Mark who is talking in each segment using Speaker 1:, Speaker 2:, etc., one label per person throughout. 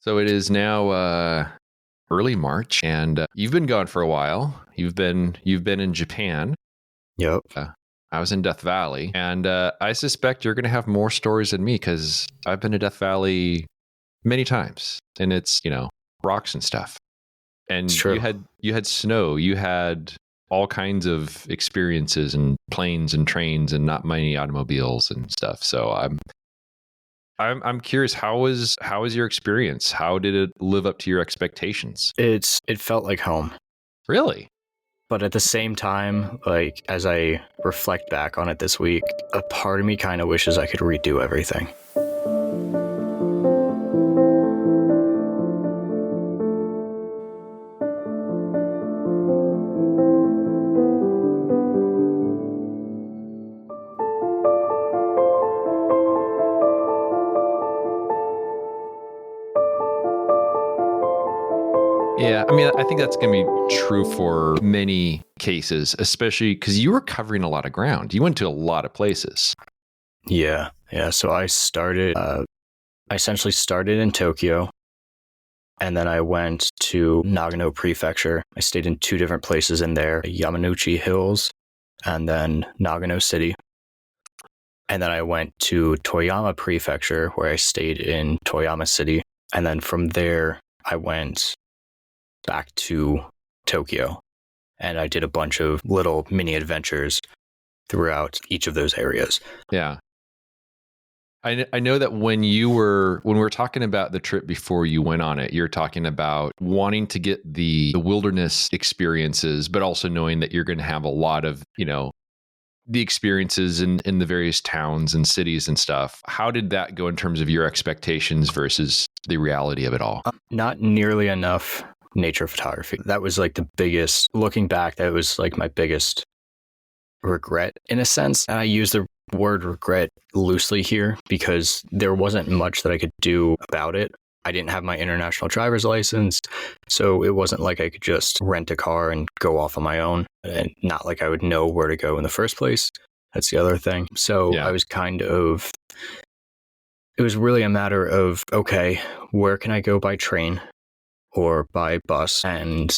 Speaker 1: So it is now early March, and you've been gone for a while. You've been in Japan.
Speaker 2: Yep.
Speaker 1: I was in Death Valley, and I suspect you're going to have more stories than me because I've been to Death Valley many times, and it's rocks and stuff. And
Speaker 2: It's true.
Speaker 1: you had snow, you had all kinds of experiences and planes and trains and not many automobiles and stuff. So I'm curious, how was your experience? How did it live up to your expectations?
Speaker 2: It felt like home.
Speaker 1: Really?
Speaker 2: But at the same time, like as I reflect back on it this week, a part of me kind of wishes I could redo everything.
Speaker 1: Yeah, I mean, I think that's going to be true for many cases, especially because you were covering a lot of ground. You went to a lot of places.
Speaker 2: Yeah. So I essentially started in Tokyo, and then I went to Nagano Prefecture. I stayed in 2 different places in there, Yamanouchi Hills, and then Nagano City. And then I went to Toyama Prefecture, where I stayed in Toyama City. And then from there, I went back to Tokyo, and I did a bunch of little mini adventures throughout each of those areas.
Speaker 1: Yeah. I know that when we were talking about the trip before you went on it, you're talking about wanting to get the wilderness experiences, but also knowing that you're going to have a lot of, the experiences in the various towns and cities and stuff. How did that go in terms of your expectations versus the reality of it all?
Speaker 2: Not nearly enough nature photography. That was like the biggest, looking back, that was like my biggest regret in a sense. And I use the word regret loosely here because there wasn't much that I could do about it. I didn't have my international driver's license, so it wasn't like I could just rent a car and go off on my own, and not like I would know where to go in the first place. That's the other thing. So
Speaker 1: Yeah.
Speaker 2: I was it was really a matter of, okay, where can I go by train or by bus, and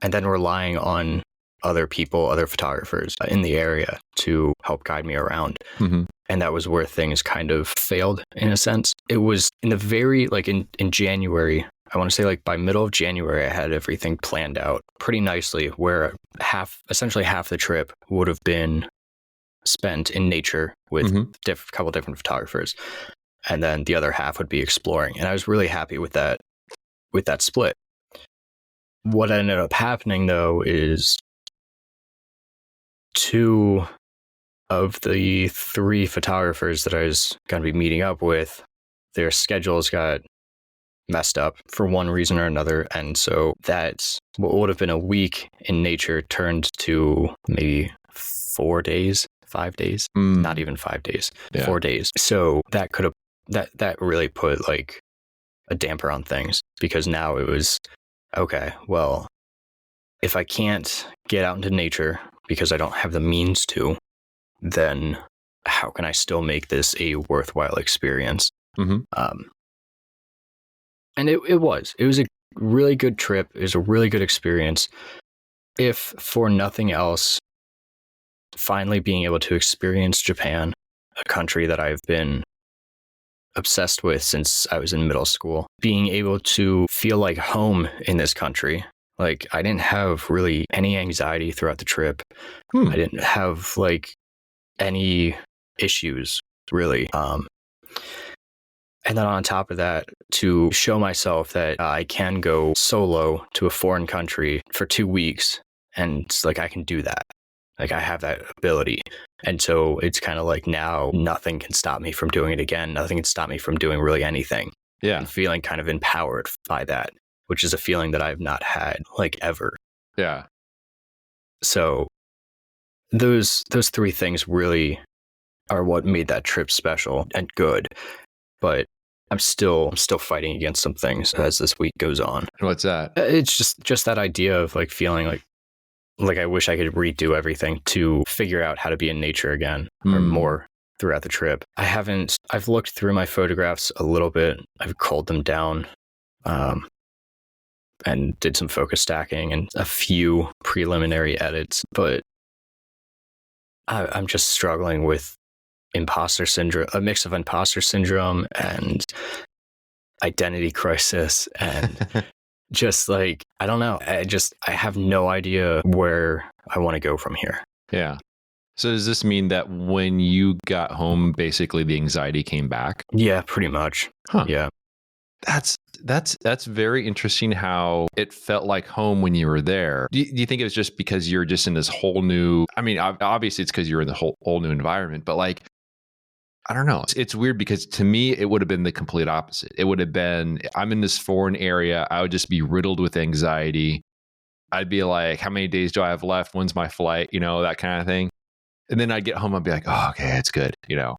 Speaker 2: then relying on other people, other photographers in the area to help guide me around.
Speaker 1: Mm-hmm.
Speaker 2: And that was where things kind of failed in a sense. It was in the very, like in January, I want to say like by middle of January, I had everything planned out pretty nicely, where essentially half the trip would have been spent in nature with a couple different photographers. And then the other half would be exploring. And I was really happy with that split. What ended up happening though is 2 of the 3 photographers that I was going to be meeting up with, their schedules got messed up for one reason or another. And so that's what would have been a week in nature turned to maybe 4 days, 5 days, not even 5 days, 4 days. So that really put like a damper on things, because now it was, okay, well, if I can't get out into nature because I don't have the means to, then how can I still make this a worthwhile experience?
Speaker 1: Mm-hmm.
Speaker 2: And it was a really good trip. It was a really good experience. If for nothing else, finally being able to experience Japan, a country that I've been obsessed with since I was in middle school, being able to feel like home in this country. Like, I didn't have really any anxiety throughout the trip. I didn't have like any issues really. And then on top of that, to show myself that I can go solo to a foreign country for 2 weeks, and it's like I can do that. Like, I have that ability. And so it's kind of like now nothing can stop me from doing it again. Nothing can stop me from doing really anything.
Speaker 1: Yeah.
Speaker 2: And feeling kind of empowered by that, which is a feeling that I've not had like ever.
Speaker 1: Yeah.
Speaker 2: So those 3 things really are what made that trip special and good. But I'm still fighting against some things as this week goes on.
Speaker 1: What's that?
Speaker 2: It's just that idea of like feeling like I wish I could redo everything to figure out how to be in nature again, or more throughout the trip. I've looked through my photographs a little bit. I've culled them down and did some focus stacking and a few preliminary edits, but I'm just struggling with imposter syndrome, a mix of imposter syndrome and identity crisis, and just like, I don't know. I have no idea where I want to go from here.
Speaker 1: Yeah. So does this mean that when you got home, basically the anxiety came back?
Speaker 2: Yeah, pretty much.
Speaker 1: Huh.
Speaker 2: Yeah.
Speaker 1: That's very interesting how it felt like home when you were there. Do you think it was just because you're just in this whole new, I mean, obviously it's because you're in the whole new environment, but like, I don't know. It's weird because to me, it would have been the complete opposite. It would have been, I'm in this foreign area. I would just be riddled with anxiety. I'd be like, how many days do I have left? When's my flight? You know, that kind of thing. And then I'd get home, I'd be like, oh, okay, it's good. You know?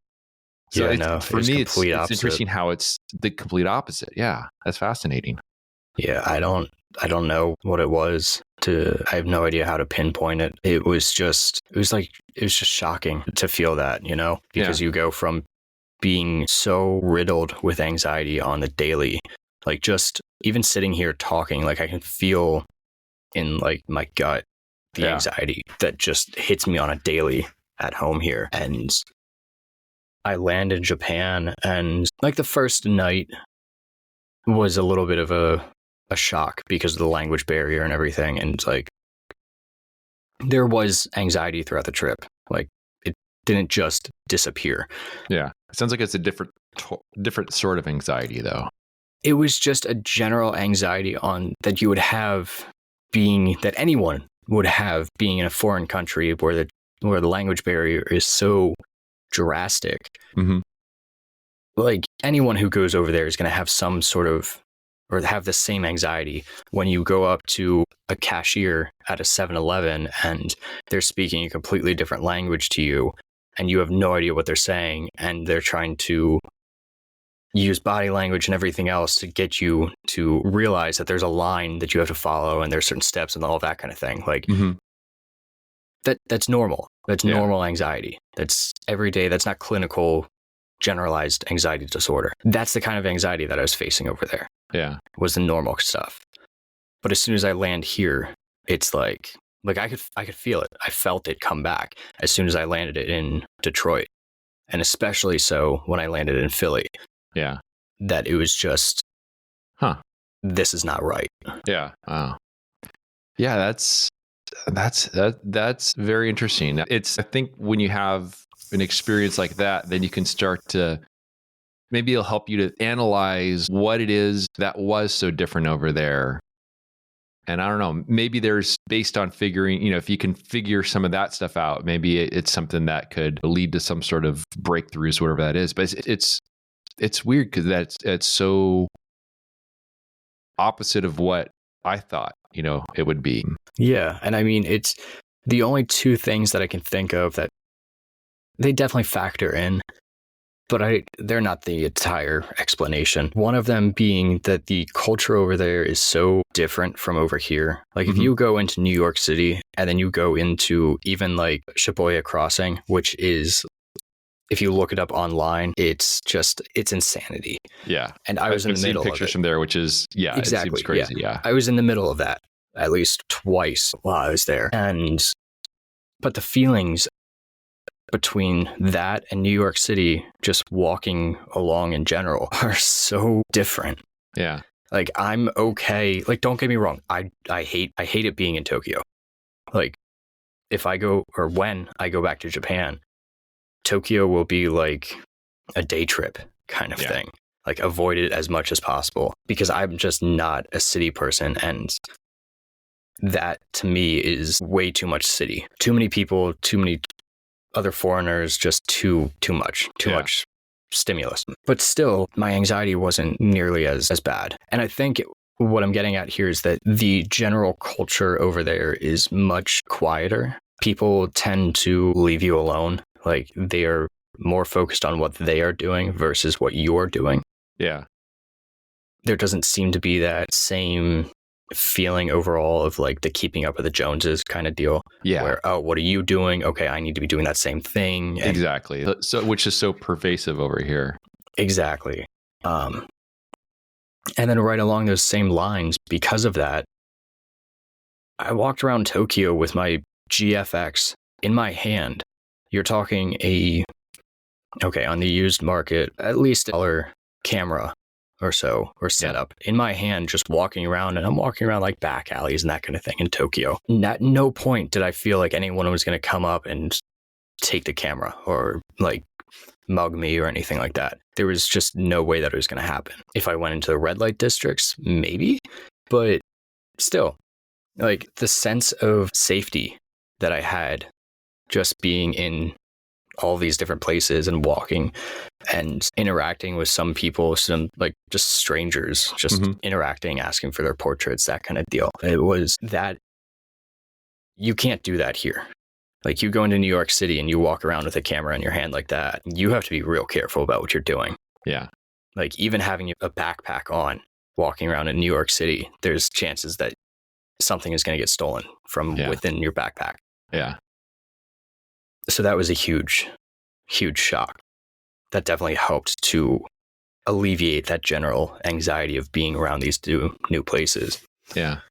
Speaker 1: So
Speaker 2: Yeah,
Speaker 1: for me, it's interesting how it's the complete opposite. Yeah, that's fascinating.
Speaker 2: Yeah, I don't know what it was. I have no idea how to pinpoint it. It was just shocking to feel that, you know, because you go from being so riddled with anxiety on the daily, like just even sitting here talking, like I can feel in like my gut the anxiety that just hits me on a daily at home here. And I land in Japan, and like the first night was a little bit of a shock because of the language barrier and everything. And like, there was anxiety throughout the trip. Like, it didn't just disappear.
Speaker 1: Yeah. It sounds like it's a different sort of anxiety though.
Speaker 2: It was just a general anxiety that you would have that anyone would have being in a foreign country where the language barrier is so drastic.
Speaker 1: Mm-hmm.
Speaker 2: Like, anyone who goes over there is going to have some sort of, or have the same anxiety when you go up to a cashier at a 7-Eleven and they're speaking a completely different language to you and you have no idea what they're saying, and they're trying to use body language and everything else to get you to realize that there's a line that you have to follow and there's certain steps and all that kind of thing. Like, that's normal. That's normal anxiety. That's everyday. That's not clinical generalized anxiety disorder. That's the kind of anxiety that I was facing over there.
Speaker 1: Yeah.
Speaker 2: Was the normal stuff. But as soon as I land here, it's like I could feel it. I felt it come back as soon as I landed it in Detroit. And especially so when I landed in Philly.
Speaker 1: Yeah.
Speaker 2: That it was just, this is not right.
Speaker 1: Yeah. Wow. Yeah, that's very interesting. I think when you have an experience like that, then you can start to, maybe it'll help you to analyze what it is that was so different over there. And I don't know, maybe there's, based on figuring, you know, if you can figure some of that stuff out, maybe it's something that could lead to some sort of breakthroughs, whatever that is. But it's weird because it's so opposite of what I thought, you know, it would be.
Speaker 2: Yeah. And I mean, it's the only two things that I can think of that they definitely factor in, but they're not the entire explanation. One of them being that the culture over there is so different from over here. Like, if you go into New York City and then you go into even like Shibuya Crossing, which is, if you look it up online, it's insanity.
Speaker 1: Yeah.
Speaker 2: And I was in the middle of it.
Speaker 1: Pictures from there, which is,
Speaker 2: exactly.
Speaker 1: It seems crazy. Yeah.
Speaker 2: I was in the middle of that at least twice while I was there. But the feelings between that and New York City, just walking along in general, are so different.
Speaker 1: Yeah.
Speaker 2: Like, I'm okay. Like, don't get me wrong. I hate it being in Tokyo. Like, when I go back to Japan, Tokyo will be like a day trip kind of thing. Like, avoid it as much as possible because I'm just not a city person. And that to me is way too much city. Too many people, too many other foreigners, just too much stimulus. But still, my anxiety wasn't nearly as bad. And I think what I'm getting at here is that the general culture over there is much quieter. People tend to leave you alone. Like, they are more focused on what they are doing versus what you're doing.
Speaker 1: Yeah.
Speaker 2: There doesn't seem to be that same feeling overall of like the keeping up with the Joneses kind of deal.
Speaker 1: Yeah.
Speaker 2: Where, oh, what are you doing? Okay, I need to be doing that same thing. And
Speaker 1: exactly. So, which is so pervasive over here.
Speaker 2: exactly. And then right along those same lines, because of that, I walked around Tokyo with my GFX in my hand. You're talking on the used market, at least $1 camera or so, or setup in my hand, just walking around. And I'm walking around like back alleys and that kind of thing in Tokyo. At no point did I feel like anyone was going to come up and take the camera or like mug me or anything like that. There was just no way that it was going to happen. If I went into the red light districts, maybe, but still, like the sense of safety that I had just being in all these different places and walking and interacting with some people, some like just strangers, just interacting, asking for their portraits, that kind of deal. It was that you can't do that here. Like you go into New York City and you walk around with a camera in your hand like that, you have to be real careful about what you're doing.
Speaker 1: Yeah.
Speaker 2: Like even having a backpack on, walking around in New York City, there's chances that something is going to get stolen from within your backpack.
Speaker 1: Yeah.
Speaker 2: So that was a huge, huge shock. That definitely helped to alleviate that general anxiety of being around these new places.
Speaker 1: Yeah.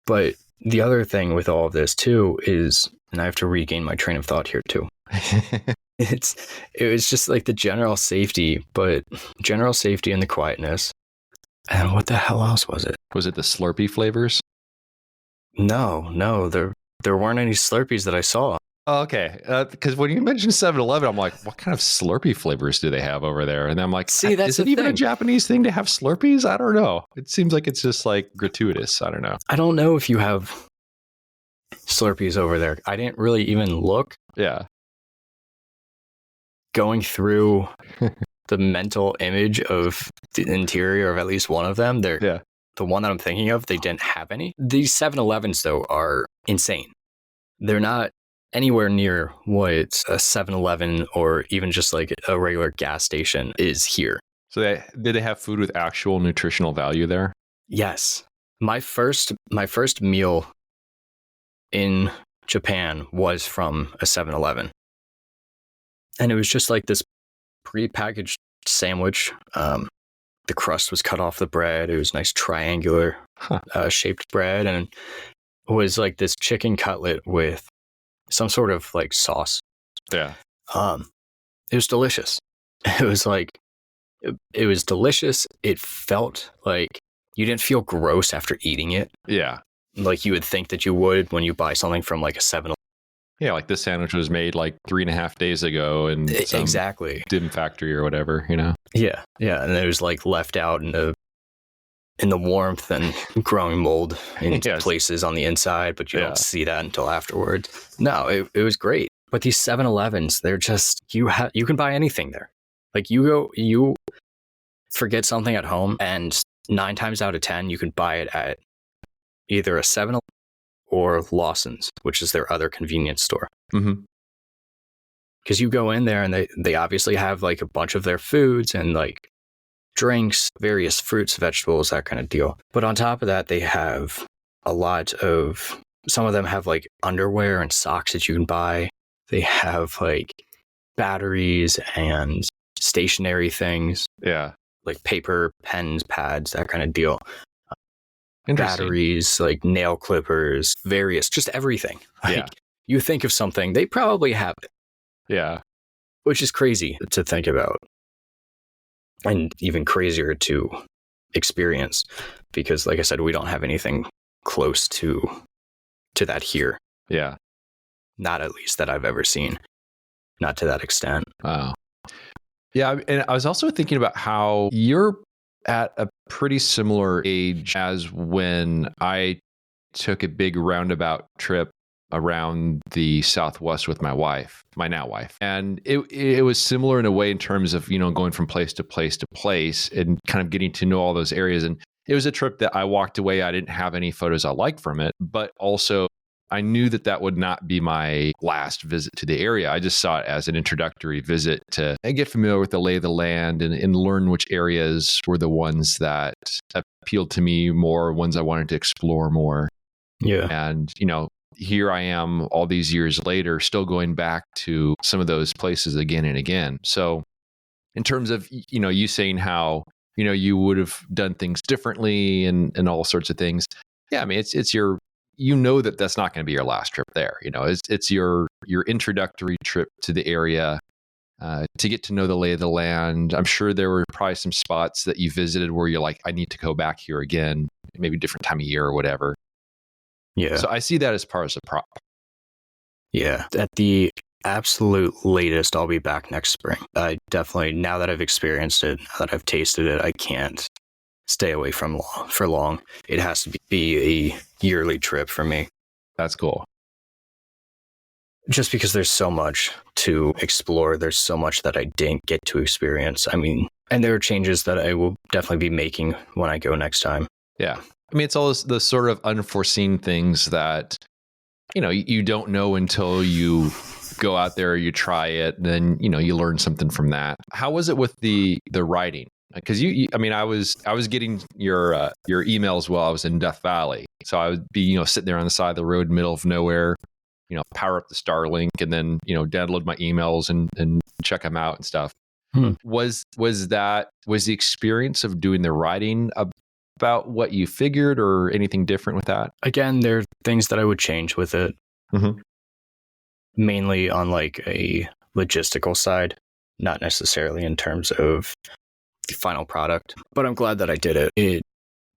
Speaker 2: But the other thing with all of this too is, and I have to regain my train of thought here too. It was just like the general safety and the quietness. And what the hell else was it?
Speaker 1: Was it the Slurpee flavors?
Speaker 2: No, there weren't any Slurpees that I saw.
Speaker 1: Oh, okay. Because when you mentioned 7-Eleven, I'm like, what kind of Slurpee flavors do they have over there? And I'm like,
Speaker 2: see, that's
Speaker 1: is it even a Japanese thing to have Slurpees? I don't know. It seems like it's just like gratuitous. I don't know.
Speaker 2: I don't know if you have Slurpees over there. I didn't really even look.
Speaker 1: Yeah.
Speaker 2: Going through the mental image of the interior of at least one of them, the one that I'm thinking of, they didn't have any. These 7-Elevens, though, are insane. They're not anywhere near what a 7-Eleven or even just like a regular gas station is here.
Speaker 1: So did they have food with actual nutritional value there?
Speaker 2: Yes. My first meal in Japan was from a 7-Eleven. And it was just like this pre-packaged sandwich. The crust was cut off the bread. It was nice triangular shaped bread. And it was like this chicken cutlet with some sort of like sauce.
Speaker 1: Yeah.
Speaker 2: It was delicious. It was like, it was delicious. It felt like you didn't feel gross after eating it.
Speaker 1: Yeah.
Speaker 2: Like you would think that you would when you buy something from like a 7-Eleven.
Speaker 1: Yeah, like this sandwich was made like 3.5 days ago and
Speaker 2: exactly
Speaker 1: dim factory or whatever, you know?
Speaker 2: Yeah. And it was like left out in the warmth and growing mold in places on the inside, but you don't see that until afterwards. No, it was great. But these 7-Elevens, they're just, you can buy anything there. Like you forget something at home and 9 times out of 10, you can buy it at either a 7-Eleven or Lawson's, which is their other convenience store.
Speaker 1: Mm-hmm.
Speaker 2: Because you go in there and they obviously have like a bunch of their foods and like drinks, various fruits, vegetables, that kind of deal. But on top of that, they have a lot of, some of them have like underwear and socks that you can buy. They have like batteries and stationary things.
Speaker 1: Yeah.
Speaker 2: Like paper, pens, pads, that kind of deal. Batteries, like nail clippers, various, just everything. Like, you think of something, they probably have it.
Speaker 1: Yeah.
Speaker 2: Which is crazy to think about. And even crazier to experience. Because like I said, we don't have anything close to that here.
Speaker 1: Yeah.
Speaker 2: Not at least that I've ever seen. Not to that extent.
Speaker 1: Wow. Yeah. And I was also thinking about how you're at a pretty similar age as when I took a big roundabout trip around the Southwest with my wife, my now wife. And it was similar in a way in terms of, you know, going from place to place to place and kind of getting to know all those areas. And it was a trip that I walked away. I didn't have any photos I liked from it, but also I knew that that would not be my last visit to the area. I just saw it as an introductory visit to get familiar with the lay of the land and learn which areas were the ones that appealed to me more, ones I wanted to explore more.
Speaker 2: Yeah.
Speaker 1: And, here I am all these years later, still going back to some of those places again and again. So in terms of, you saying how, you would have done things differently and all sorts of things. Yeah. I mean, it's your, that's not going to be your last trip there. It's your introductory trip to the area, to get to know the lay of the land. I'm sure there were probably some spots that you visited where you're like, I need to go back here again, maybe a different time of year or whatever.
Speaker 2: Yeah.
Speaker 1: So I see that as part of the prop.
Speaker 2: Yeah. At the absolute latest, I'll be back next spring. I definitely, now that I've experienced it, now that I've tasted it, I can't stay away for long. It has to be a yearly trip for me.
Speaker 1: That's cool.
Speaker 2: Just because there's so much to explore. There's so much that I didn't get to experience. I mean, and there are changes that I will definitely be making when I go next time.
Speaker 1: Yeah. I mean, it's all the sort of unforeseen things that, you don't know until you go out there, you try it, then, you learn something from that. How was it with the writing? Because I was getting your emails while I was in Death Valley. So I would be, sitting there on the side of the road, middle of nowhere, power up the Starlink and then, download my emails and check them out and stuff. Was the experience of doing the writing about what you figured or anything different with that?
Speaker 2: Again, there are things that I would change with it.
Speaker 1: Mm-hmm.
Speaker 2: Mainly on like a logistical side, not necessarily in terms of the final product. But I'm glad that I did it. It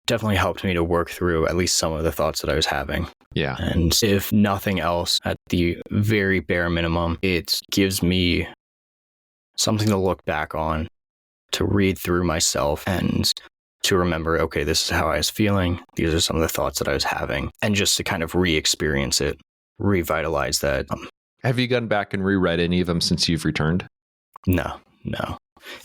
Speaker 2: definitely helped me to work through at least some of the thoughts that I was having.
Speaker 1: Yeah.
Speaker 2: And if nothing else, at the very bare minimum, it gives me something to look back on, to read through myself and to remember, okay, this is how I was feeling. These are some of the thoughts that I was having. And just to kind of re-experience it, revitalize that.
Speaker 1: Have you gone back and reread any of them since you've returned?
Speaker 2: No.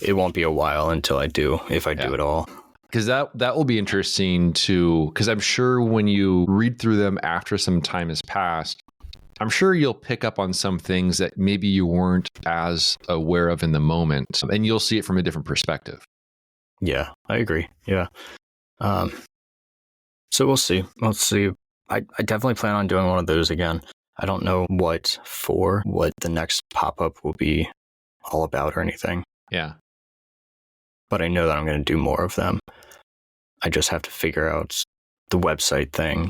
Speaker 2: It won't be a while until I do, if I do at all.
Speaker 1: Because that will be interesting too, because I'm sure when you read through them after some time has passed, I'm sure you'll pick up on some things that maybe you weren't as aware of in the moment, and you'll see it from a different perspective.
Speaker 2: Yeah, I agree. Yeah. So we'll see. I definitely plan on doing one of those again. I don't know what the next pop-up will be all about or anything.
Speaker 1: Yeah.
Speaker 2: But I know that I'm going to do more of them. I just have to figure out the website thing.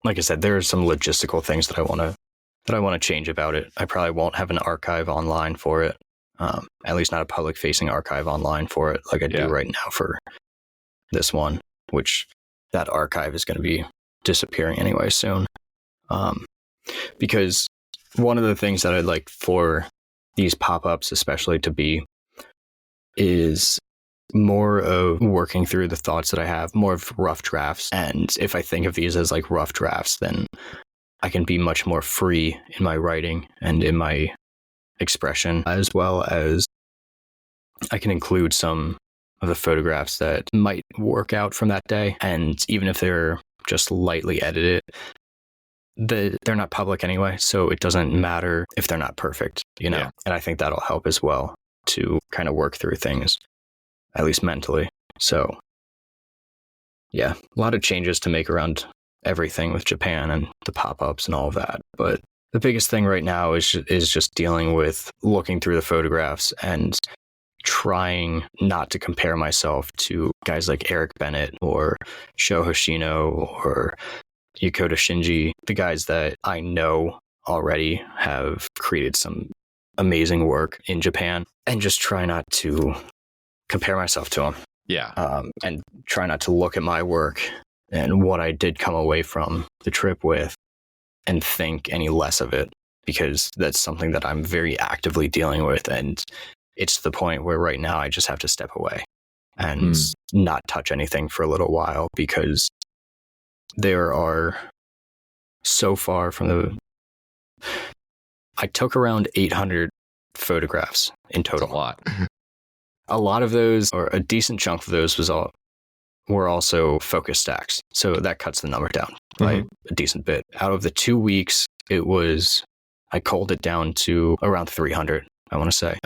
Speaker 2: Like I said, there are some logistical things that I want to change about it. I probably won't have an archive online for it. At least not a public-facing archive online for it, like I do right now for this one, which that archive is going to be disappearing anyway soon. Because one of the things that I'd like for these pop-ups especially to be is more of working through the thoughts that I have, more of rough drafts. And if I think of these as like rough drafts, then I can be much more free in my writing and in my expression, as well as I can include some of the photographs that might work out from that day. And even if they're just lightly edited, they're not public anyway, so it doesn't matter if they're not perfect, And I think that'll help as well to kind of work through things, at least mentally. So yeah, a lot of changes to make around everything with Japan and the pop-ups and all of that. But the biggest thing right now is just dealing with looking through the photographs and trying not to compare myself to guys like Eric Bennett or Sho Hoshino or Yokota Shinji, the guys that I know already have created some amazing work in Japan, and just try not to compare myself to them.
Speaker 1: Yeah.
Speaker 2: And try not to look at my work and what I did come away from the trip with and think any less of it, because that's something that I'm very actively dealing with. And it's to the point where right now I just have to step away and not touch anything for a little while, because there are so far from I took around 800 photographs in total.
Speaker 1: That's a lot.
Speaker 2: A lot of those, or a decent chunk of those, were also focus stacks. So that cuts the number down by a decent bit. Out of the 2 weeks, I culled it down to around 300, I want to say.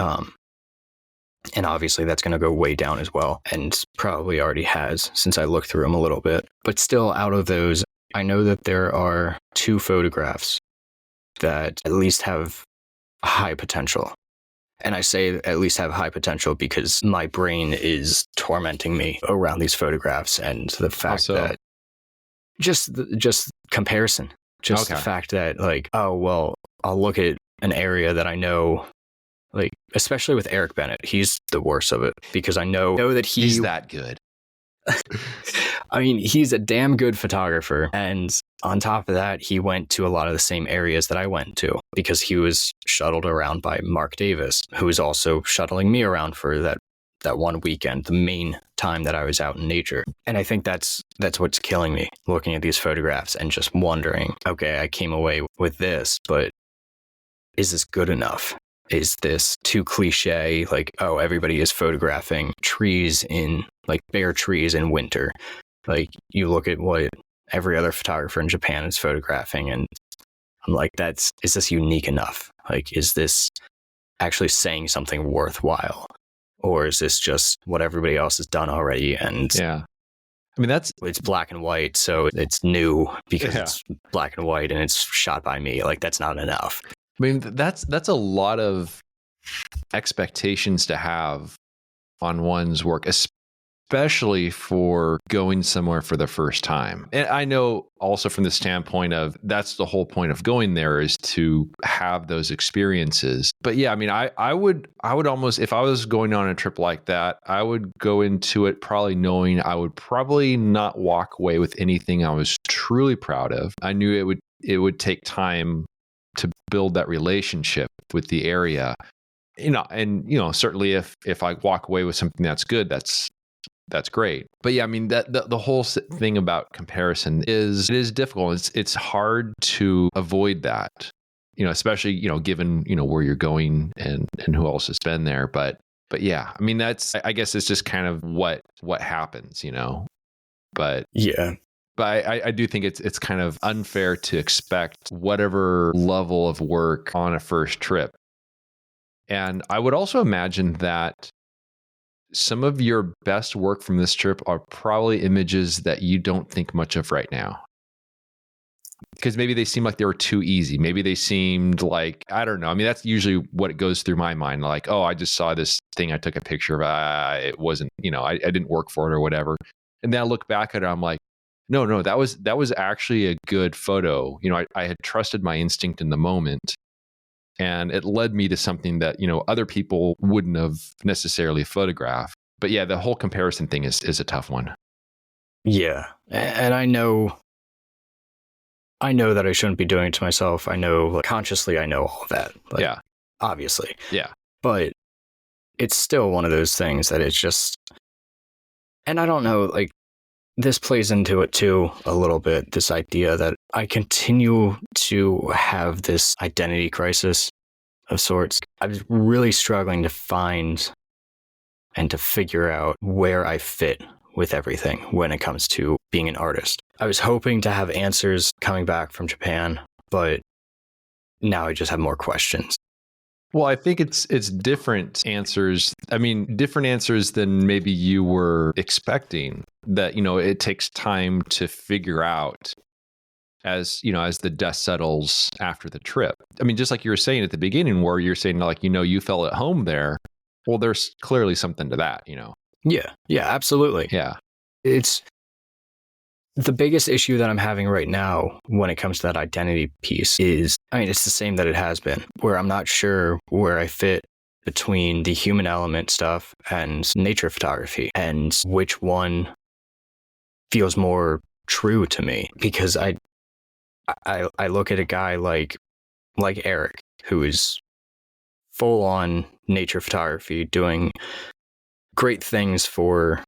Speaker 2: And obviously that's going to go way down as well, and probably already has since I looked through them a little bit. But still, out of those, I know that there are 2 photographs that at least have high potential. And I say at least have high potential because my brain is tormenting me around these photographs, and the fact that just comparison, the fact that like, oh, well, I'll look at an area that I know, like, especially with Eric Bennett, he's the worst of it because I know that
Speaker 1: he's that good.
Speaker 2: I mean, he's a damn good photographer. And on top of that, he went to a lot of the same areas that I went to because he was shuttled around by Mark Davis, who was also shuttling me around for that one weekend, the main time that I was out in nature. And I think that's what's killing me, looking at these photographs and just wondering, okay, I came away with this, but is this good enough? Is this too cliche? Like, oh, everybody is photographing trees like bare trees in winter. Like, you look at what every other photographer in Japan is photographing, and I'm like, is this unique enough? Like, is this actually saying something worthwhile? Or is this just what everybody else has done already? And
Speaker 1: yeah, I mean,
Speaker 2: it's black and white, so it's new because it's black and white and it's shot by me. Like, that's not enough.
Speaker 1: I mean, that's a lot of expectations to have on one's work, especially for going somewhere for the first time. And I know also from the standpoint of that's the whole point of going there is to have those experiences. But yeah, I mean, I would almost, if I was going on a trip like that, I would go into it probably knowing I would probably not walk away with anything I was truly proud of. I knew it would take time to build that relationship with the area, and certainly if I walk away with something that's good, that's great. But yeah, I mean, that the whole thing about comparison is difficult. It's hard to avoid that, especially given where you're going and who else has been there. But yeah, I mean, I guess it's just kind of what happens, But yeah. But I do think it's kind of unfair to expect whatever level of work on a first trip. And I would also imagine that some of your best work from this trip are probably images that you don't think much of right now. Because maybe they seem like they were too easy. Maybe they seemed like, I don't know. I mean, that's usually what goes through my mind. Like, oh, I just saw this thing I took a picture of. It wasn't, I didn't work for it or whatever. And then I look back at it, I'm like, no, that was actually a good photo. I had trusted my instinct in the moment, and it led me to something that, other people wouldn't have necessarily photographed. But yeah, the whole comparison thing is a tough one. Yeah. And I know that I shouldn't be doing it to myself. I know, like, consciously, I know all of that. Like, yeah. Obviously. Yeah. But it's still one of those things that it's just, and I don't know, like, this plays into it too a little bit, this idea that I continue to have this identity crisis of sorts. I was really struggling to find and to figure out where I fit with everything when it comes to being an artist. I was hoping to have answers coming back from Japan, but now I just have more questions. Well, I think it's different answers. I mean, different answers than maybe you were expecting. That, it takes time to figure out as the dust settles after the trip. I mean, just like you were saying at the beginning, where you're saying, like, you felt at home there. Well, there's clearly something to that, Yeah, absolutely. Yeah. It's the biggest issue that I'm having right now when it comes to that identity piece is, I mean, it's the same that it has been, where I'm not sure where I fit between the human element stuff and nature photography, and which one feels more true to me. Because I look at a guy like Eric, who is full on nature photography, doing great things for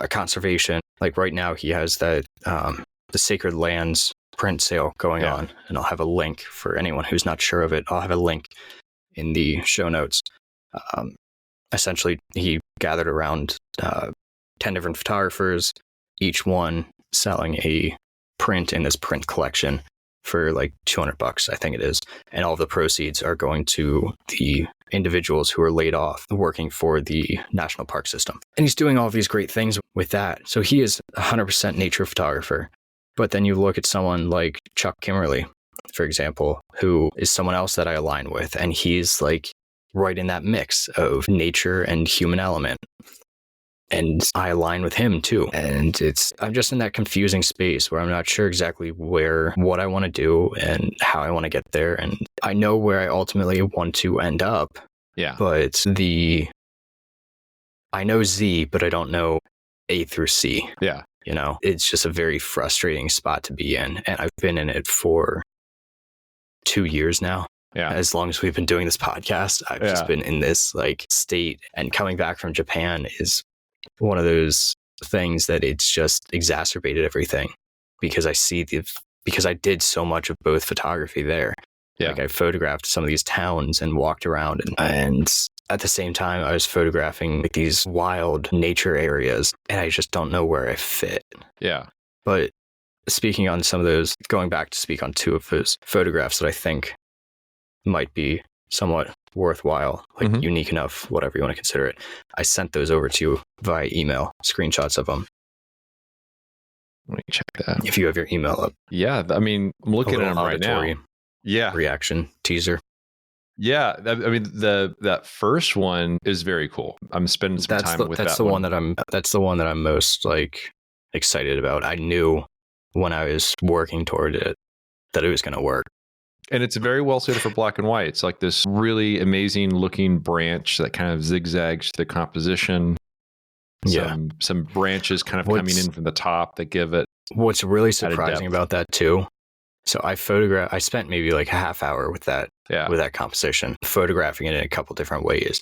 Speaker 1: conservation. Like right now, he has that the Sacred Lands print sale going on, and I'll have a link for anyone who's not sure of it. I'll have a link in the show notes. Essentially, he gathered around 10 different photographers
Speaker 2: each one selling a print in this print collection for like $200, I think it is. And all the proceeds are going to the individuals who are laid off working for the national park system. And he's doing all these great things with that. So he is 100% nature photographer. But then you look at someone like Chuck Kimmerly, for example, who is someone else that I align with. And he's like right in that mix of nature and human element. And I align with him too. And I'm just in that confusing space where I'm not sure exactly what I want to do and how I want to get there. And I know where I ultimately want to end up.
Speaker 1: Yeah.
Speaker 2: But I know Z, but I don't know A through C.
Speaker 1: Yeah.
Speaker 2: You know, it's just a very frustrating spot to be in. And I've been in it for 2 years now.
Speaker 1: Yeah.
Speaker 2: As long as we've been doing this podcast, I've just been in this like state, and coming back from Japan is one of those things that it's just exacerbated everything, because because I did so much of both photography there.
Speaker 1: Yeah.
Speaker 2: Like I photographed some of these towns and walked around, and at the same time I was photographing like these wild nature areas, and I just don't know where I fit.
Speaker 1: Yeah.
Speaker 2: But speaking on some of those, going back to speak on 2 of those photographs that I think might be somewhat worthwhile, like unique enough, whatever you want to consider it. I sent those over to you via email, screenshots of them.
Speaker 1: Let me check that.
Speaker 2: If you have your email up.
Speaker 1: Yeah. I mean, I'm looking at them right now. Yeah.
Speaker 2: Reaction teaser.
Speaker 1: Yeah. I mean, that first one is very cool. I'm spending some time with that.
Speaker 2: That's the one that I'm most like excited about. I knew when I was working toward it that it was going to work.
Speaker 1: And it's very well suited for black and white. It's like this really amazing looking branch that kind of zigzags the composition. Some branches kind of coming in from the top that give it.
Speaker 2: What's really surprising about that too. So I spent maybe like a half hour with that composition, photographing it in a couple different ways,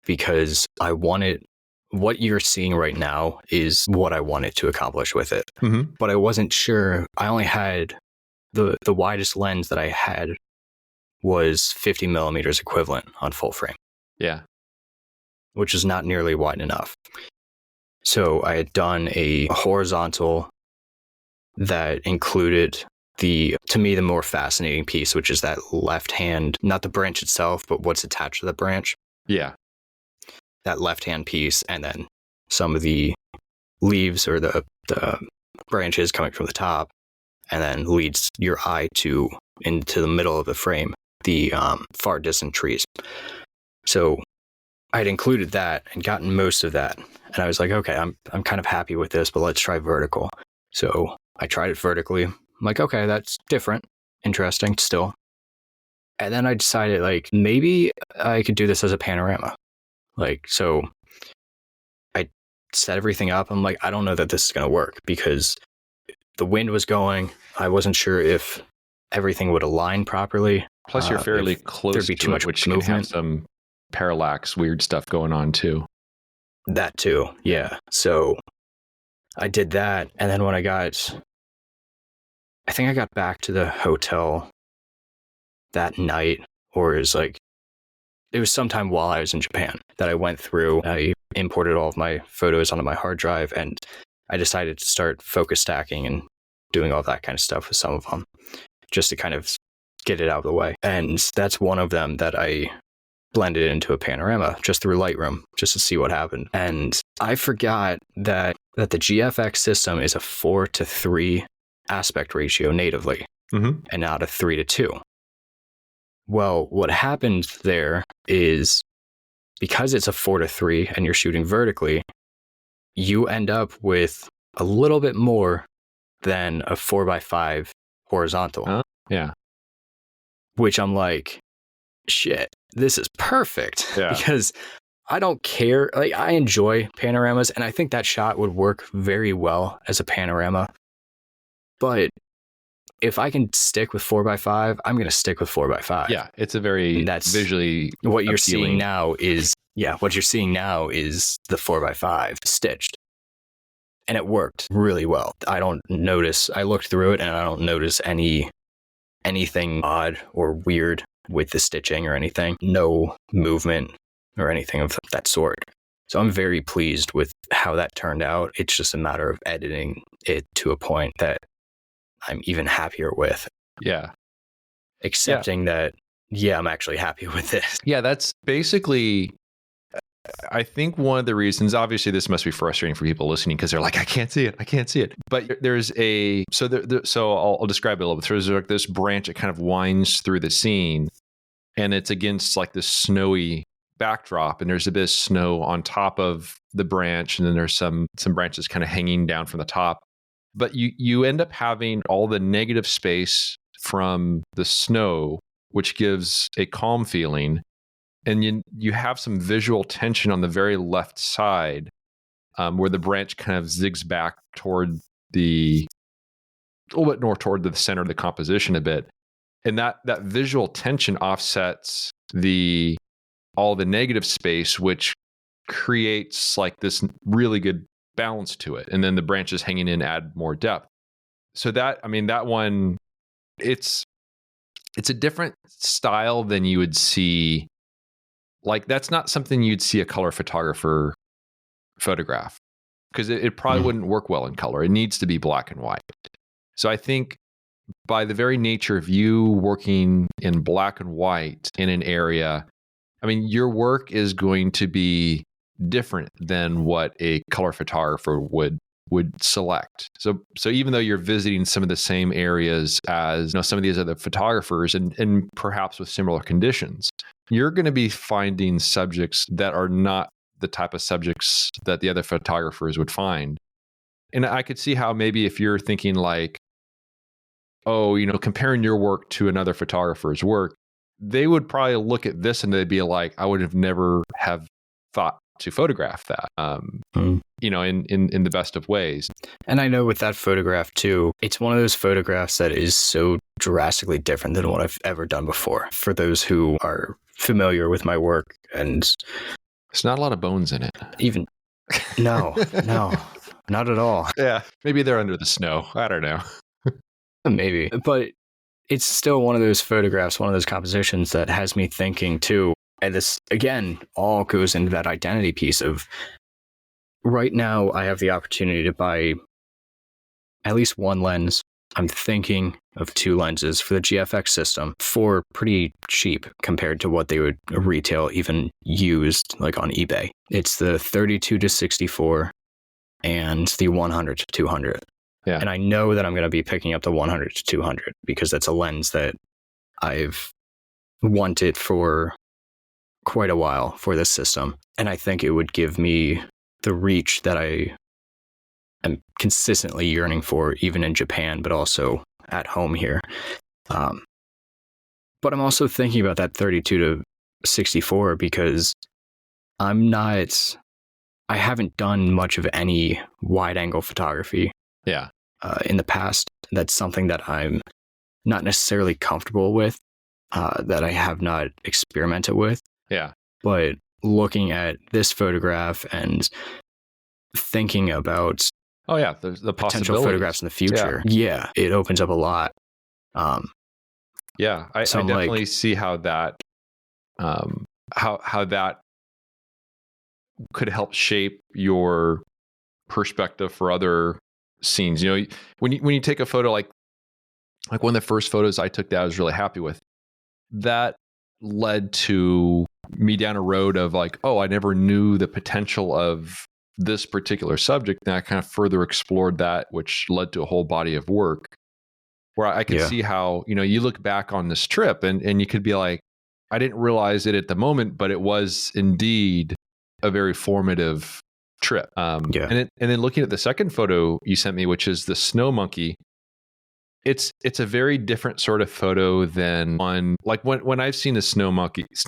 Speaker 2: because I wanted, what you're seeing right now is what I wanted to accomplish with it.
Speaker 1: Mm-hmm.
Speaker 2: But I wasn't sure. I only had the widest lens that I had was 50 millimeters equivalent on full frame. Yeah. Which is not nearly wide enough. So I had done a horizontal that included to me, the more fascinating piece, which is that left hand, not the branch itself, but what's attached to the branch.
Speaker 1: Yeah.
Speaker 2: That left hand piece, and then some of the leaves or the branches coming from the top, and then leads your eye into the middle of the frame, the far distant trees. So I'd included that and gotten most of that. And I was like, okay, I'm kind of happy with this, but let's try vertical. So I tried it vertically. I'm like, okay, that's different, interesting still. And then I decided, like, maybe I could do this as a panorama. Like, so I set everything up. I'm like, I don't know that this is going to work, because the wind was going. I wasn't sure if everything would align properly.
Speaker 1: Plus, you're fairly close
Speaker 2: there'd be too much
Speaker 1: which
Speaker 2: movement.
Speaker 1: Can have some parallax, weird stuff going on too.
Speaker 2: That too, yeah. So I did that, and then when I think I got back to the hotel that night, or it was sometime while I was in Japan that I went through. I imported all of my photos onto my hard drive, and I decided to start focus stacking and doing all that kind of stuff with some of them, just to kind of get it out of the way. And that's one of them that I blended into a panorama just through Lightroom, just to see what happened. And I forgot that the GFX system is a 4:3 aspect ratio natively, and not a 3:2. Well, what happened there is, because it's a 4:3 and you're shooting vertically, you end up with a little bit more than a 4:5 horizontal.
Speaker 1: Yeah.
Speaker 2: Which I'm like, shit, this is perfect.
Speaker 1: Yeah.
Speaker 2: Because I don't care. Like, I enjoy panoramas, and I think that shot would work very well as a panorama. But if I can stick with 4:5, I'm going to stick with 4:5.
Speaker 1: Yeah, it's a very visually
Speaker 2: what you're
Speaker 1: appealing.
Speaker 2: seeing now is what you're seeing now is the 4:5 stitched, and it worked really well. I looked through it, and I don't notice anything odd or weird with the stitching or anything. No movement or anything of that sort. So I'm very pleased with how that turned out. It's just a matter of editing it to a point that I'm even happier with.
Speaker 1: Yeah.
Speaker 2: Accepting that, I'm actually happy with this.
Speaker 1: Yeah, that's basically, I think one of the reasons, obviously this must be frustrating for people listening because they're like, I can't see it. But there's I'll describe it a little bit. There's like this branch that kind of winds through the scene, and it's against like this snowy backdrop, and there's a bit of snow on top of the branch, and then there's some branches kind of hanging down from the top. But you end up having all the negative space from the snow, which gives a calm feeling. And you have some visual tension on the very left side, where the branch kind of zigs back toward a little bit more toward the center of the composition a bit. And that visual tension offsets all the negative space, which creates like this really good balance to it. And then the branches hanging in add more depth. So that one, it's a different style than you would see. Like, that's not something you'd see a color photographer photograph, because it probably wouldn't work well in color. It needs to be black and white. So I think by the very nature of you working in black and white in an area, your work is going to be different than what a color photographer would select. So even though you're visiting some of the same areas as some of these other photographers and perhaps with similar conditions, you're going to be finding subjects that are not the type of subjects that the other photographers would find. And I could see how maybe if you're thinking like, comparing your work to another photographer's work, they would probably look at this and they'd be like, I would have never have thought to photograph that, in the best of ways.
Speaker 2: And I know with that photograph too, it's one of those photographs that is so drastically different than what I've ever done before. For those who are familiar with my work, and
Speaker 1: there's not a lot of bones in it.
Speaker 2: Even no, not at all.
Speaker 1: Yeah, maybe they're under the snow. I don't know.
Speaker 2: Maybe, but it's still one of those photographs, one of those compositions that has me thinking too. And this, again, all goes into that identity piece of right now I have the opportunity to buy at least one lens. I'm thinking of 2 lenses for the GFX system for pretty cheap compared to what they would retail even used like on eBay. It's the 32-64 and the 100-200.
Speaker 1: Yeah.
Speaker 2: And I know that I'm going to be picking up the 100-200 because that's a lens that I've wanted for quite a while for this system. And I think it would give me the reach that I am consistently yearning for, even in Japan, but also at home here. But I'm also thinking about that 32-64 because I haven't done much of any wide angle photography.
Speaker 1: Yeah.
Speaker 2: In the past. That's something that I'm not necessarily comfortable with, that I have not experimented with.
Speaker 1: Yeah.
Speaker 2: But looking at this photograph and thinking about
Speaker 1: the
Speaker 2: potential photographs in the future, it opens up a lot.
Speaker 1: I definitely see how that how that could help shape your perspective for other scenes. When you take a photo like one of the first photos I took that I was really happy with, that led to me down a road of like, I never knew the potential of this particular subject. And I kind of further explored that, which led to a whole body of work where I could see how, you look back on this trip and you could be like, I didn't realize it at the moment, but it was indeed a very formative trip. And then looking at the second photo you sent me, which is the snow monkey, it's a very different sort of photo than one like when I've seen the snow monkeys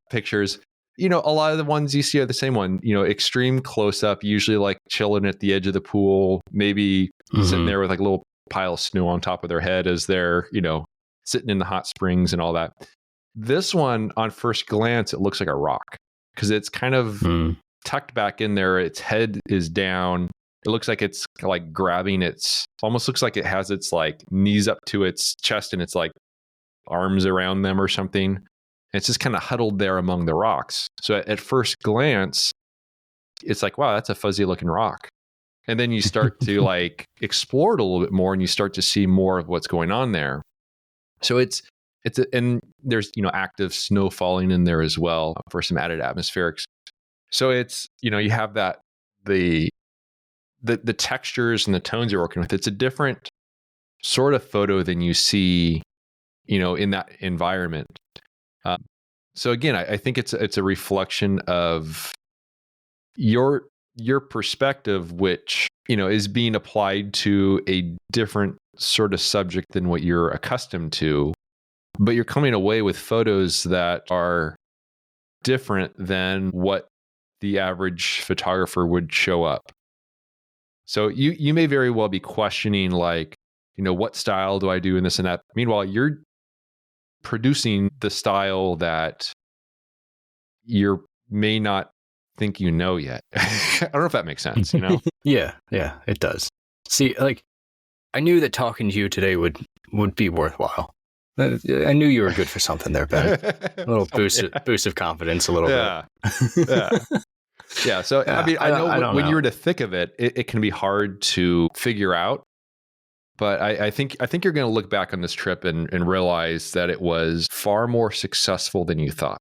Speaker 1: pictures. A lot of the ones you see are the same one. Extreme close up, usually like chilling at the edge of the pool, maybe sitting there with like a little pile of snow on top of their head as they're sitting in the hot springs and all that. This one, on first glance, it looks like a rock because it's kind of tucked back in there. Its head is down. It looks like it's like grabbing almost looks like it has its like knees up to its chest and it's like arms around them or something. And it's just kind of huddled there among the rocks. So at first glance, it's like, wow, that's a fuzzy looking rock. And then you start to like explore it a little bit more, and you start to see more of what's going on there. So and there's, active snow falling in there as well for some added atmospherics. So it's, you have that, the textures and the tones you're working with. It's a different sort of photo than you see, in that environment. So again, I think it's a reflection of your perspective, which, is being applied to a different sort of subject than what you're accustomed to, but you're coming away with photos that are different than what the average photographer would show up. So you may very well be questioning, like, what style do I do in this and that? Meanwhile, you're producing the style that you may not think you know yet. I don't know if that makes sense,
Speaker 2: Yeah, it does. See, like, I knew that talking to you today would be worthwhile. I knew you were good for something there, Ben. A little boost of confidence, a little bit.
Speaker 1: Yeah. So, I mean, I know when you're in the thick of it, it can be hard to figure out. But I think you're going to look back on this trip and realize that it was far more successful than you thought.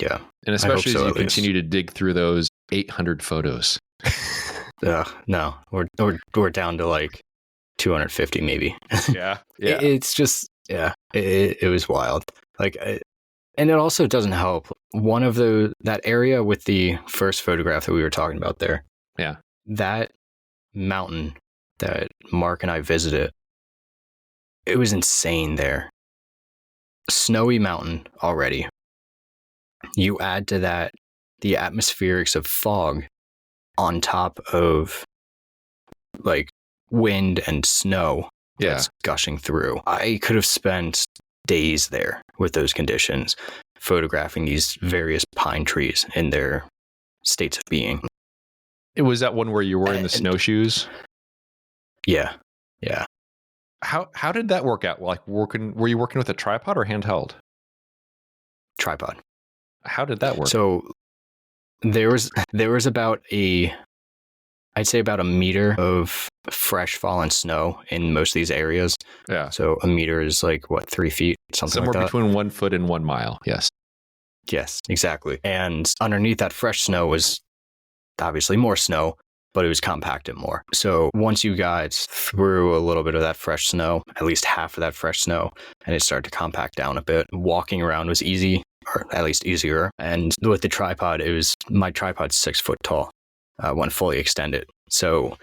Speaker 2: Yeah.
Speaker 1: And especially as you continue to dig through those 800 photos.
Speaker 2: No, we're down to like 250 maybe.
Speaker 1: Yeah.
Speaker 2: It's just, it was wild. Like, and it also doesn't help. One of that area with the first photograph that we were talking about there.
Speaker 1: Yeah.
Speaker 2: That mountain that Mark and I visited, it was insane there. Snowy mountain already. You add to that the atmospherics of fog on top of like wind and snow that's gushing through. I could have spent days there with those conditions, photographing these various pine trees in their states of being.
Speaker 1: It was that one where you were in the snowshoes?
Speaker 2: Yeah.
Speaker 1: How did that work out? Like, were you working with a tripod or handheld?
Speaker 2: Tripod.
Speaker 1: How did that work?
Speaker 2: So there was about I'd say about a meter of fresh fallen snow in most of these areas.
Speaker 1: Yeah.
Speaker 2: So a meter is like, what, 3 feet? Somewhere
Speaker 1: like that? Between 1 foot and 1 mile. Yes.
Speaker 2: Yes, exactly. And underneath that fresh snow was obviously more snow, but it was compacted more. So once you got through a little bit of that fresh snow, at least half of that fresh snow, and it started to compact down a bit, walking around was easy, or at least easier. And with the tripod, my tripod's 6 foot tall when fully extended. So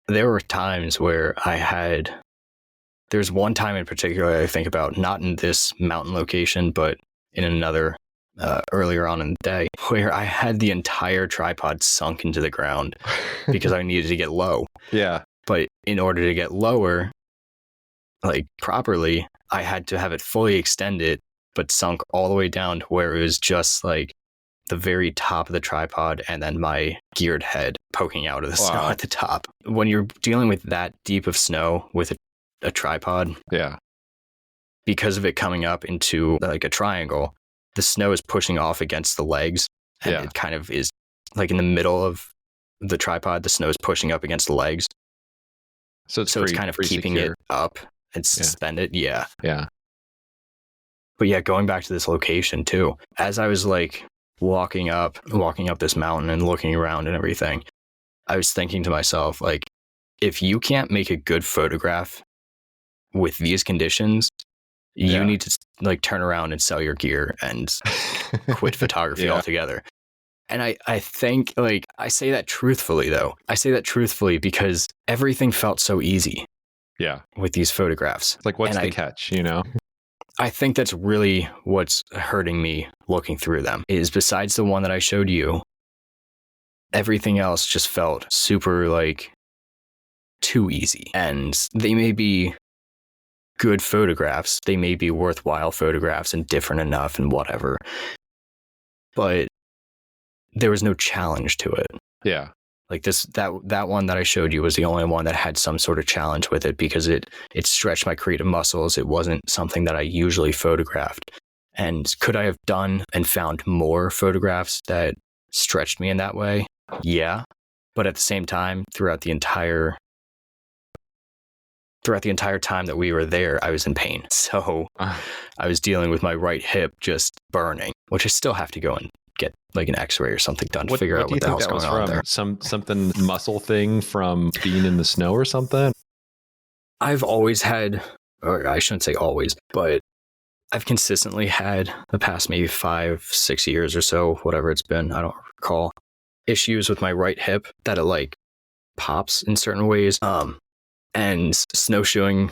Speaker 2: there were times where there's one time in particular I think about, not in this mountain location, but in another earlier on in the day, where I had the entire tripod sunk into the ground because I needed to get low.
Speaker 1: Yeah.
Speaker 2: But in order to get lower, like properly, I had to have it fully extended, but sunk all the way down to where it was just like the very top of the tripod and then my geared head poking out of the snow at the top. When you're dealing with that deep of snow with a tripod, because of it coming up into like a triangle, the snow is pushing off against the legs, and it kind of is like in the middle of the tripod, the snow is pushing up against the legs. So it's kind of keeping it up and suspended. Yeah. But yeah, going back to this location too, as I was like walking up this mountain and looking around and everything, I was thinking to myself, like, if you can't make a good photograph with these conditions, you need to like turn around and sell your gear and quit photography altogether. And I think, like, I say that truthfully though. I say that truthfully because everything felt so easy.
Speaker 1: Yeah.
Speaker 2: With these photographs.
Speaker 1: Like, what's the catch,
Speaker 2: I think that's really what's hurting me looking through them, is besides the one that I showed you, everything else just felt super like too easy. And they may be good photographs, they may be worthwhile photographs and different enough and whatever, but there was no challenge to it.
Speaker 1: Yeah.
Speaker 2: Like that one that I showed you was the only one that had some sort of challenge with it, because it stretched my creative muscles. It wasn't something that I usually photographed. And could I have done and found more photographs that stretched me in that way. Yeah. But at the same time, throughout the entire time that we were there, I was in pain. So I was dealing with my right hip just burning, which I still have to go and get like an x-ray or something done to figure out what the hell's going on there.
Speaker 1: Something muscle thing from being in the snow or something?
Speaker 2: I've always had, or I shouldn't say always, but I've consistently had the past maybe 5-6 years or so, whatever it's been, I don't recall, issues with my right hip that it like pops in certain ways. And snowshoeing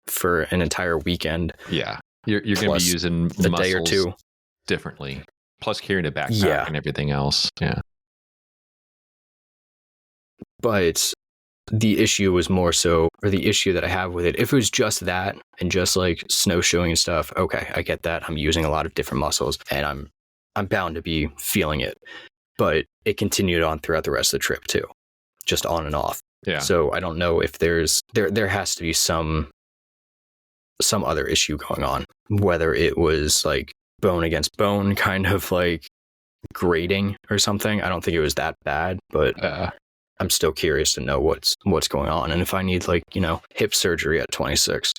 Speaker 2: for an entire weekend.
Speaker 1: Yeah. You're going to be using
Speaker 2: a day or two
Speaker 1: differently. Plus carrying a backpack and everything else. Yeah.
Speaker 2: But the issue was more so, or the issue that I have with it, if it was just that and just like snowshoeing and stuff, okay, I get that. I'm using a lot of different muscles and I'm bound to be feeling it. But it continued on throughout the rest of the trip too, just on and off.
Speaker 1: Yeah.
Speaker 2: So I don't know if there has to be some other issue going on, whether it was like bone against bone kind of like grating or something. I don't think it was that bad, but I'm still curious to know what's going on and if I need like, hip surgery at 26.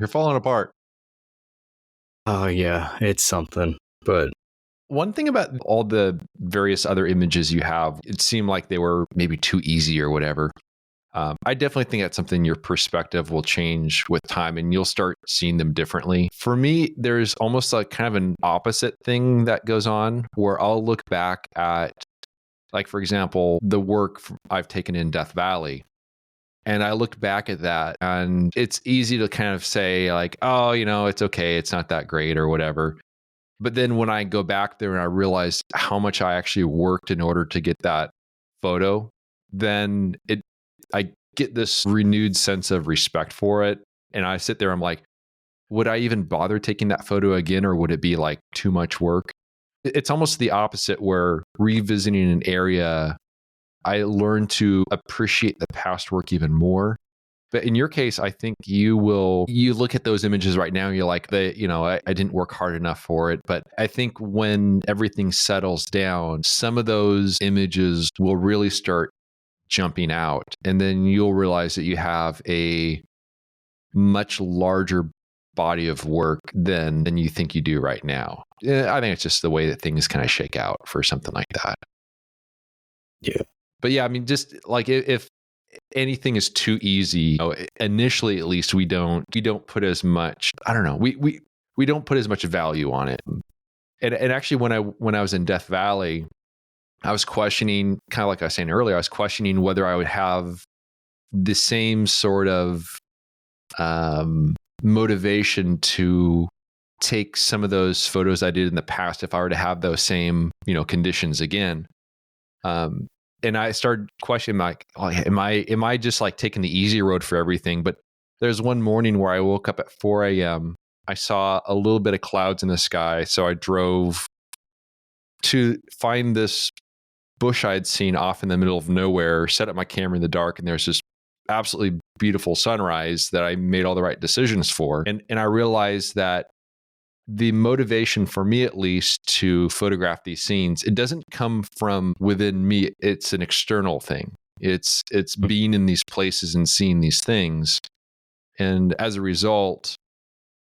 Speaker 1: You're falling apart.
Speaker 2: Oh yeah, it's something. But
Speaker 1: one thing about all the various other images you have, it seemed like they were maybe too easy or whatever. I definitely think that's something your perspective will change with time and you'll start seeing them differently. For me, there's almost like kind of an opposite thing that goes on where I'll look back at, like, for example, the work I've taken in Death Valley. And I look back at that and it's easy to kind of say like, oh, it's okay. It's not that great or whatever. But then when I go back there and I realize how much I actually worked in order to get that photo, then I get this renewed sense of respect for it. And I sit there, I'm like, would I even bother taking that photo again? Or would it be like too much work? It's almost the opposite where revisiting an area, I learn to appreciate the past work even more. But in your case, I think you look at those images right now and you're like, I didn't work hard enough for it. But I think when everything settles down, some of those images will really start jumping out. And then you'll realize that you have a much larger body of work than you think you do right now. I think it's just the way that things kind of shake out for something like that.
Speaker 2: Yeah.
Speaker 1: But yeah, I mean, just like if anything is too easy, initially at least we don't put as much, I don't know, we don't put as much value on it. And actually when I was in Death Valley, I was questioning, kind of like I was saying earlier, I was questioning whether I would have the same sort of motivation to take some of those photos I did in the past if I were to have those same, conditions again. And I started questioning, like, am I just like taking the easy road for everything? But there's one morning where I woke up at 4 a.m. I saw a little bit of clouds in the sky. So I drove to find this bush I'd seen off in the middle of nowhere, set up my camera in the dark, and there's this absolutely beautiful sunrise that I made all the right decisions for. And I realized that the motivation for me, at least, to photograph these scenes, it doesn't come from within me. It's an external thing. It's being in these places and seeing these things. And as a result,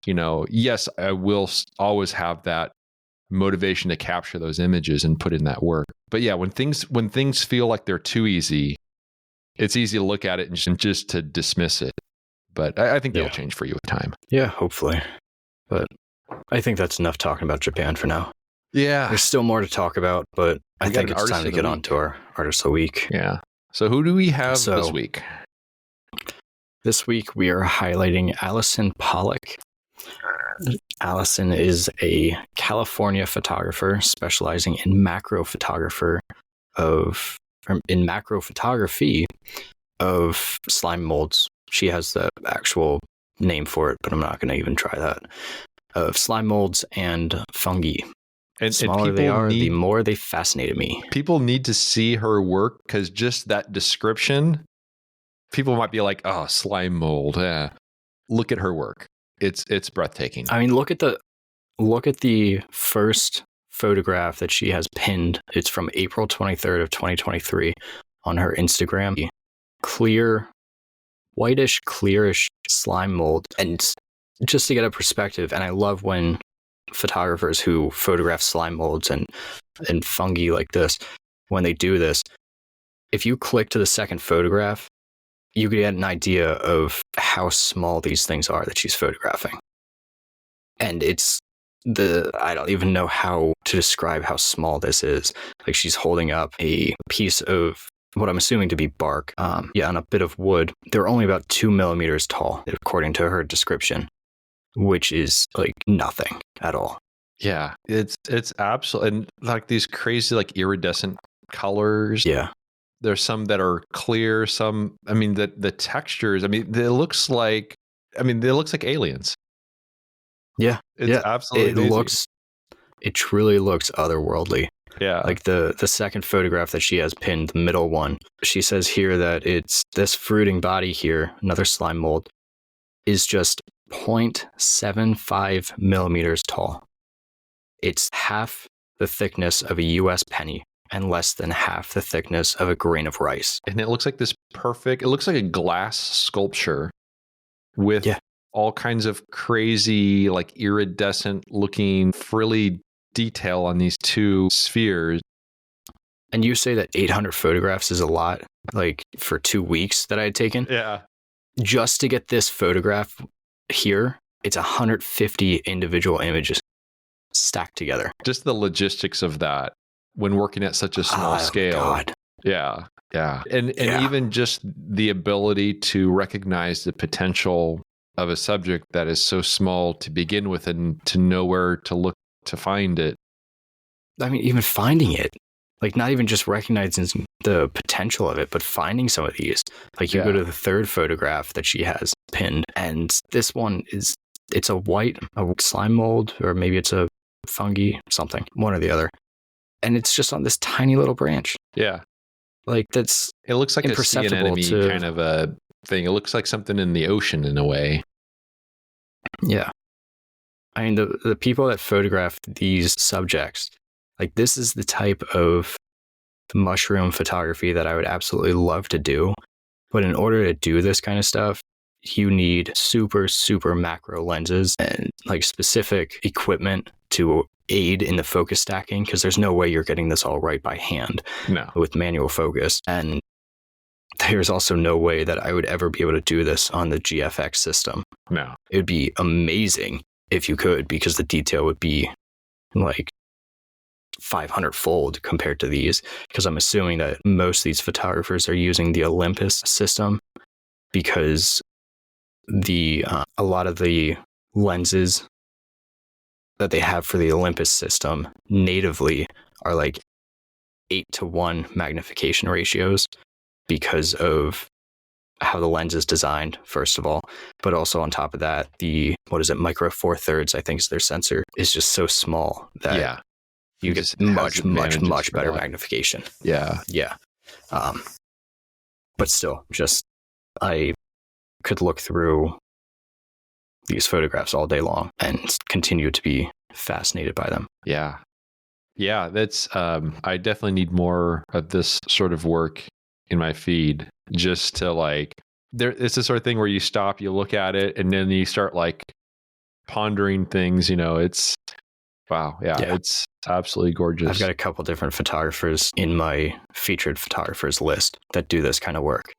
Speaker 1: yes, I will always have that motivation to capture those images and put in that work. But yeah, when things feel like they're too easy, it's easy to look at it and just to dismiss it. But I think that'll change for you with time.
Speaker 2: Yeah, hopefully. But I think that's enough talking about Japan for now.
Speaker 1: Yeah.
Speaker 2: There's still more to talk about, but I think it's time to get on to our Artist of the Week.
Speaker 1: Yeah. So who do we have this week?
Speaker 2: This week we are highlighting Allison Pollock. Allison is a California photographer specializing in macro photography of slime molds. She has the actual name for it, but I'm not going to even try that. Of slime molds and fungi. And smaller they are, the more they fascinated me.
Speaker 1: People need to see her work because just that description, people might be like, "Oh, slime mold." Yeah. Look at her work. It's breathtaking.
Speaker 2: I mean, look at the first photograph that she has pinned. It's from April 23rd of 2023 on her Instagram. Clear, whitish, clearish slime mold. And just to get a perspective, and I love when photographers who photograph slime molds and fungi like this, when they do this, if you click to the second photograph, you get an idea of how small these things are that she's photographing. And I don't even know how to describe how small this is. Like, she's holding up a piece of what I'm assuming to be bark, on a bit of wood. They're only about 2 millimeters tall, according to her description, which is like nothing at all.
Speaker 1: Yeah, it's absolutely, and like these crazy like iridescent colors.
Speaker 2: Yeah.
Speaker 1: There's some that are clear, some, I mean, the textures, I mean, it looks like aliens.
Speaker 2: Yeah.
Speaker 1: It's absolutely amazing.
Speaker 2: It truly looks otherworldly.
Speaker 1: Yeah.
Speaker 2: Like the second photograph that she has pinned, the middle one, she says here that it's this fruiting body here, another slime mold, is just 0.75 millimeters tall. It's half the thickness of a US penny and less than half the thickness of a grain of rice.
Speaker 1: And it looks like it looks like a glass sculpture with all kinds of crazy, like iridescent looking frilly detail on these two spheres.
Speaker 2: And you say that 800 photographs is a lot, like for 2 weeks that I had taken?
Speaker 1: Yeah.
Speaker 2: Just to get this photograph here, it's 150 individual images stacked together.
Speaker 1: Just the logistics of that when working at such a small scale.
Speaker 2: God.
Speaker 1: Yeah. Yeah. And even just the ability to recognize the potential of a subject that is so small to begin with and to know where to look to find it.
Speaker 2: I mean, even finding it, like not even just recognizing the potential of it, but finding some of these. Like you go to the third photograph that she has pinned, and this one it's a slime mold, or maybe it's a fungi, something, one or the other. And it's just on this tiny little branch.
Speaker 1: Yeah.
Speaker 2: Like it
Speaker 1: looks like a sea anemone kind of a thing. It looks like something in the ocean in a way.
Speaker 2: Yeah. I mean, the people that photograph these subjects, like this is the type of mushroom photography that I would absolutely love to do. But in order to do this kind of stuff, you need super, super macro lenses and like specific equipment to aid in the focus stacking, because there's no way you're getting this all right by hand with manual focus. And there's also no way that I would ever be able to do this on the GFX system.
Speaker 1: No.
Speaker 2: It would be amazing if you could, because the detail would be like 500-fold compared to these, because I'm assuming that most of these photographers are using the Olympus system, because a lot of the lenses that they have for the Olympus system natively are like 8:1 magnification ratios because of how the lens is designed, first of all. But also on top of that, micro four thirds, I think is their sensor, is just so small that you get much better magnification.
Speaker 1: Yeah.
Speaker 2: Yeah. But still, just I could look through these photographs all day long and continue to be fascinated by them.
Speaker 1: Yeah. Yeah, that's I definitely need more of this sort of work in my feed, just to like, it's the sort of thing where you stop, you look at it, and then you start like pondering things, it's wow. Yeah. It's absolutely gorgeous.
Speaker 2: I've got a couple different photographers in my featured photographers list that do this kind of work.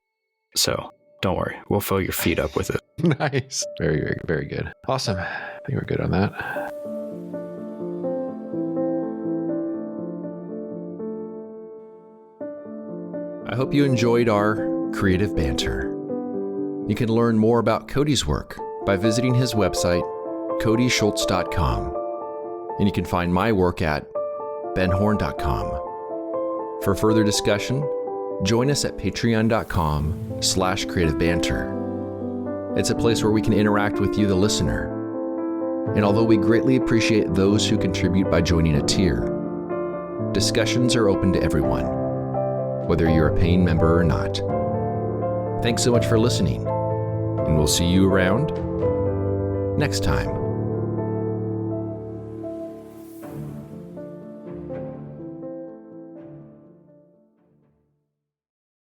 Speaker 2: So don't worry, we'll fill your feed up with it.
Speaker 1: Nice. Very, very, very good. Awesome. I think we're good on that. I hope you enjoyed our creative banter. You can learn more about Cody's work by visiting his website, codyschultz.com. And you can find my work at benhorn.com. For further discussion, join us at patreon.com/creativebanter. It's a place where we can interact with you, the listener. And although we greatly appreciate those who contribute by joining a tier, discussions are open to everyone, whether you're a paying member or not. Thanks so much for listening, and we'll see you around next time.